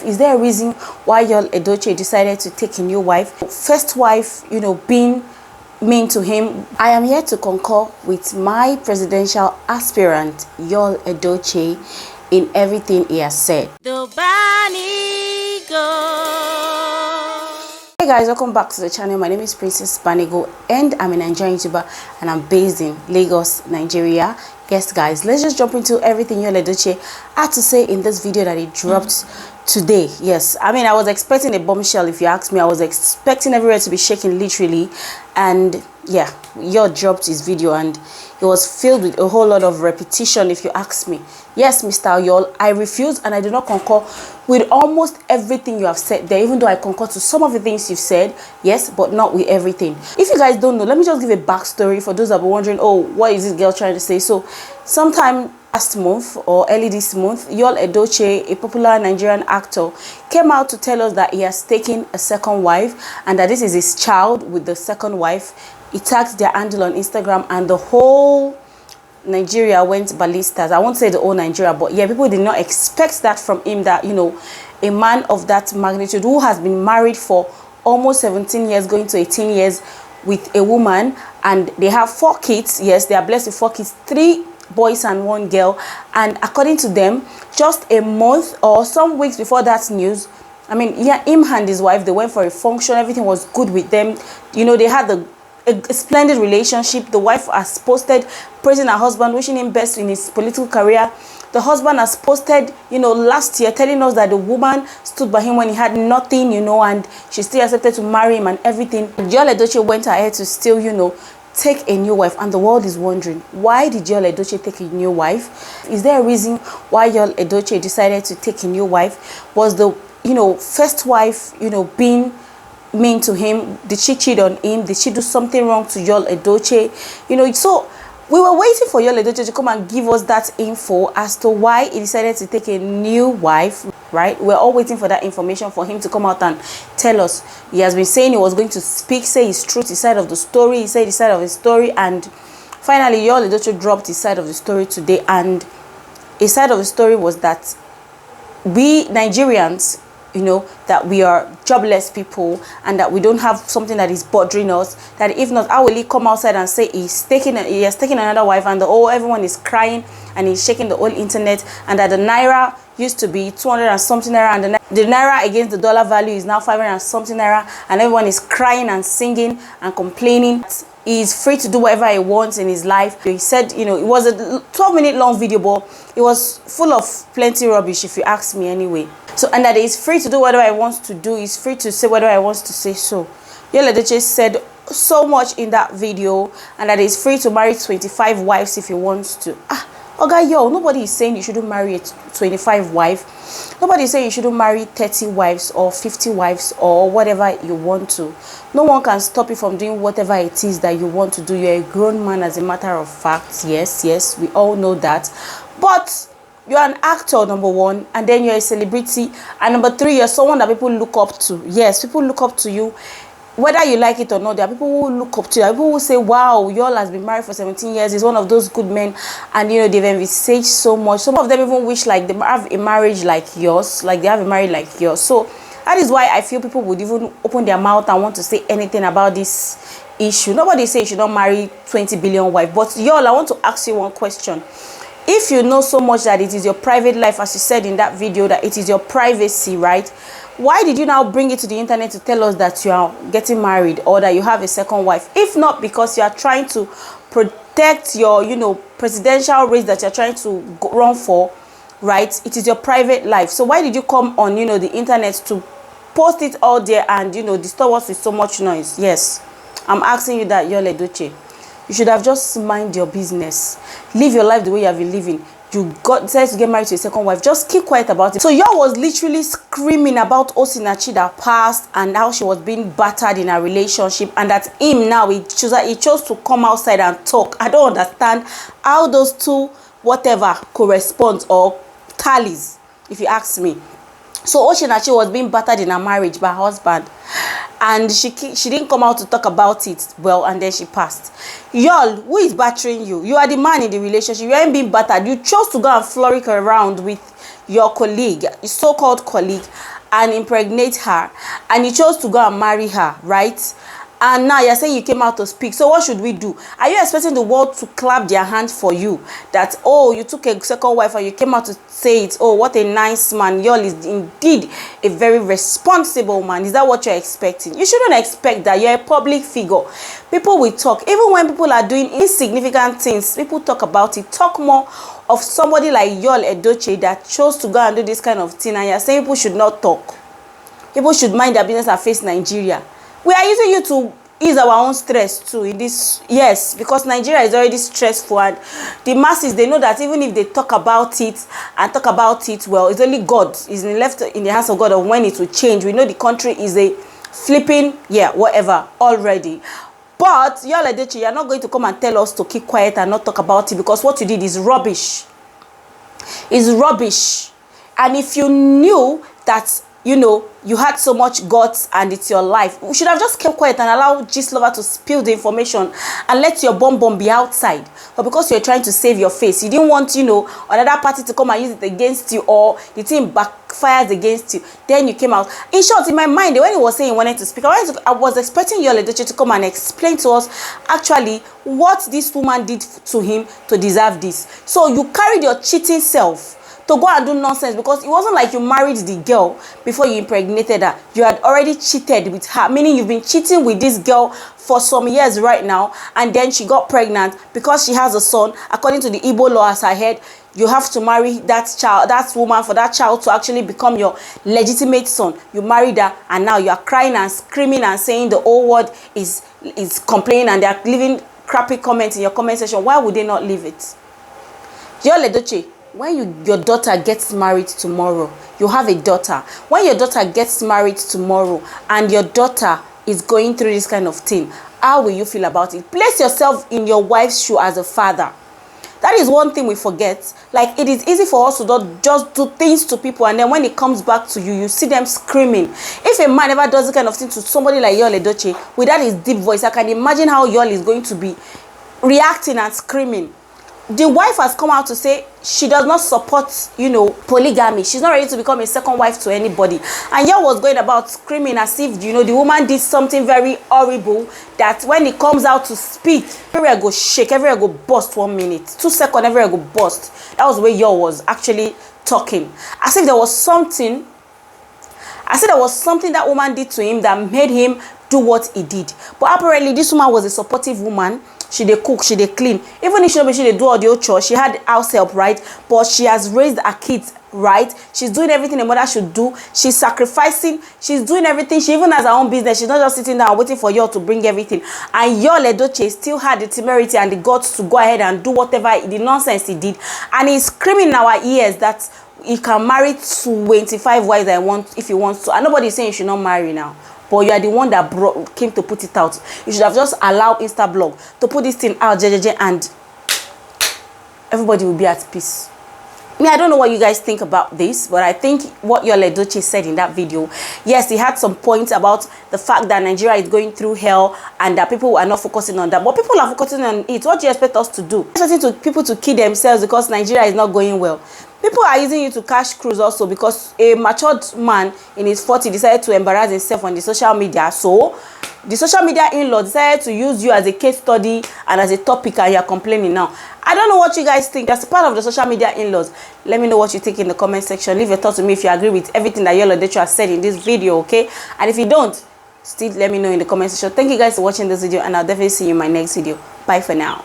Is there a reason why Yul Edochie decided to take a new wife? First wife, being mean to him. I am here to concur with my presidential aspirant, Yul Edochie, in everything he has said. Hey guys, welcome back to the channel. My name is Princess Banigo and I'm a Nigerian YouTuber and I'm based in Lagos, Nigeria. Yes guys, let's just jump into everything Yul Edochie had to say in this video that he dropped today. Yes, I mean, I was expecting a bombshell. If you ask me, I was expecting everywhere to be shaking literally. And yeah, Yul dropped his video and it was filled with a whole lot of repetition, if you ask me. Yes, Mr. Yul, I refuse and I do not concur with almost everything you have said there, even though I concur to some of the things you've said, yes, but not with everything. If you guys don't know, let me just give a backstory for those that are wondering, oh, what is this girl trying to say? So sometime last month or early this month, Yul Edochie, a popular Nigerian actor, came out to tell us that he has taken a second wife and that this is his child with the second wife. He tagged their handle on Instagram and the whole Nigeria went ballistas. I won't say the whole Nigeria, but yeah, people did not expect that from him, that, a man of that magnitude who has been married for almost 17 years, going to 18 years with a woman, and they have 4 kids. Yes, they are blessed with 4 kids, 3 boys and 1 girl. And according to them, just a month or some weeks before that news, I mean, yeah, him and his wife, they went for a function. Everything was good with them. They had a splendid relationship. The wife has posted praising her husband, wishing him best in his political career. The husband has posted, last year, telling us that the woman stood by him when he had nothing, and she still accepted to marry him and everything. Yul Edochie went ahead to still, take a new wife, and the world is wondering, why did Yul Edochie take a new wife? Is there a reason why Yul Edochie decided to take a new wife? Was the first wife being mean to him? Did she cheat on him? Did she do something wrong to Yul Edochie? So we were waiting for Yul Edochie to come and give us that info as to why he decided to take a new wife, right? We're all waiting for that information for him to come out and tell us. He has been saying he was going to say his truth, his side of the story. He said his side of his story, and finally Yul Edochie dropped his side of the story today. And his side of the story was that we Nigerians, that we are jobless people and that we don't have something that is bothering us, that if not, how will he come outside and say he has taken another wife, and everyone is crying and he's shaking the whole internet, and that the naira used to be 200 and something naira, and the naira against the dollar value is now 500 and something naira, and everyone is crying and singing and complaining. He's free to do whatever he wants in his life. He said, it was a 12-minute long video, but it was full of plenty rubbish, if you ask me anyway. So, and that he's free to do whatever he wants to do. He's free to say whatever he wants to say. So Yul Edochie said so much in that video, and that he's free to marry 25 wives if he wants to. Okay, nobody is saying you shouldn't marry a 25 wife. Nobody is saying you shouldn't marry 30 wives or 50 wives or whatever you want to. No one can stop you from doing whatever it is that you want to do. You're a grown man, as a matter of fact. Yes, we all know that. But you're an actor, number 1, and then you're a celebrity, and number 3, you're someone that people look up to. Yes, people look up to you. Whether you like it or not, there are people who look up to you. There are people who say, wow, Yul has been married for 17 years. He's one of those good men. And, they've envisaged so much. Some of them even wish like they have a marriage like yours. Like they have a marriage like yours. So that is why I feel people would even open their mouth and want to say anything about this issue. Nobody says you should not marry 20 billion wives. But Yul, I want to ask you one question. If you know so much that it is your private life, as you said in that video, that it is your privacy, right? Why did you now bring it to the internet to tell us that you are getting married or that you have a second wife? If not because you are trying to protect your, presidential race that you're trying to run for, right? It is your private life. So why did you come on, the internet to post it all there and, disturb us with so much noise? Yes, I'm asking you that, Yul Edochie. You should have just mind your business. Live your life the way you have been living. You decided to get married to a second wife. Just keep quiet about it. So Yul was literally screaming about Osinachi that passed and how she was being battered in her relationship, and that him now, he chose to come outside and talk. I don't understand how those two whatever corresponds or tallies, if you ask me. So Osinachi was being battered in her marriage by her husband, and she didn't come out to talk about it. Well, and then she passed. Yul, who is battering you? You are the man in the relationship. You ain't being battered. You chose to go and frolic around with your colleague, your so-called colleague, and impregnate her, and you chose to go and marry her, right? And now you're saying you came out to speak. So what should we do? Are you expecting the world to clap their hands for you? That, oh, you took a second wife and you came out to say it. Oh, what a nice man. Yul is indeed a very responsible man. Is that what you're expecting? You shouldn't expect that. You're a public figure. People will talk. Even when people are doing insignificant things, people talk about it. Talk more of somebody like Yul Edochie that chose to go and do this kind of thing. And you're saying people should not talk. People should mind their business and face Nigeria. We are using you to ease our own stress too in this. Yes, because Nigeria is already stressful, and the masses, they know that even if they talk about it and talk about it, well, it's only God is left in the hands of God of when it will change. We know the country is a flipping, yeah, whatever already. But Yul Edochie, you're not going to come and tell us to keep quiet and not talk about it, because what you did is rubbish. It's rubbish. And if you knew that, you know, you had so much guts and it's your life, we should have just kept quiet and allowed Gistlover to spill the information and let your bomb be outside. But because you're trying to save your face, you didn't want, you know, another party to come and use it against you, or the thing backfires against you. Then you came out. In short, in my mind, when he was saying he wanted to speak, I was expecting Yul Edochie to come and explain to us actually what this woman did to him to deserve this. So you carried your cheating self to go and do nonsense, because it wasn't like you married the girl before you impregnated her. You had already cheated with her, meaning you've been cheating with this girl for some years right now, and then she got pregnant because she has a son. According to the Igbo law as I heard, you have to marry that child, that woman, for that child to actually become your legitimate son. You married her, and now you are crying and screaming and saying the whole world is complaining, and they are leaving crappy comments in your comment section. Why would they not leave it? Yul Edochie, when your daughter gets married tomorrow, you have a daughter. When your daughter gets married tomorrow and your daughter is going through this kind of thing, how will you feel about it? Place yourself in your wife's shoe as a father. That is one thing we forget. Like, it is easy for us to not just do things to people, and then when it comes back to you, you see them screaming. If a man ever does this kind of thing to somebody like Yul Edochie, without his deep voice, I can imagine how Yul is going to be reacting and screaming. The wife has come out to say she does not support, you know, polygamy. She's not ready to become a second wife to anybody. And Yul was going about screaming as if, you know, the woman did something very horrible, that when it comes out to speak, everywhere go shake, everywhere go bust 1 minute. 2 seconds, everywhere go bust. That was the way Yul was actually talking. As if there was something, that woman did to him that made him do what he did. But apparently this woman was a supportive woman. She dey cook, she dey clean. Even if she dey do all the old chores, she had house help, right? But she has raised her kids, right? She's doing everything a mother should do. She's sacrificing. She's doing everything. She even has her own business. She's not just sitting down waiting for Yul to bring everything. And Yul Edochie still had the temerity and the guts to go ahead and do whatever the nonsense he did. And he's screaming in our ears that he can marry 25 wives if he wants to. And nobody's saying you should not marry now. But you are the one that came to put it out. You should have just allowed Instablog to put this thing out, and everybody will be at peace. I don't know what you guys think about this, but I think what Yul Edochie said in that video, yes, he had some points about the fact that Nigeria is going through hell and that people are not focusing on that. But people are focusing on it. What do you expect us to do? Expecting people to kill themselves because Nigeria is not going well. People are using you to cash cruise also, because a matured man in his 40s decided to embarrass himself on the social media. So the social media in-law decided to use you as a case study and as a topic, and you're complaining now. I don't know what you guys think. That's part of the social media in-laws. Let me know what you think in the comment section. Leave your thoughts with me if you agree with everything that Yul Edochie has said in this video, okay? And if you don't, still let me know in the comment section. Thank you guys for watching this video, and I'll definitely see you in my next video. Bye for now.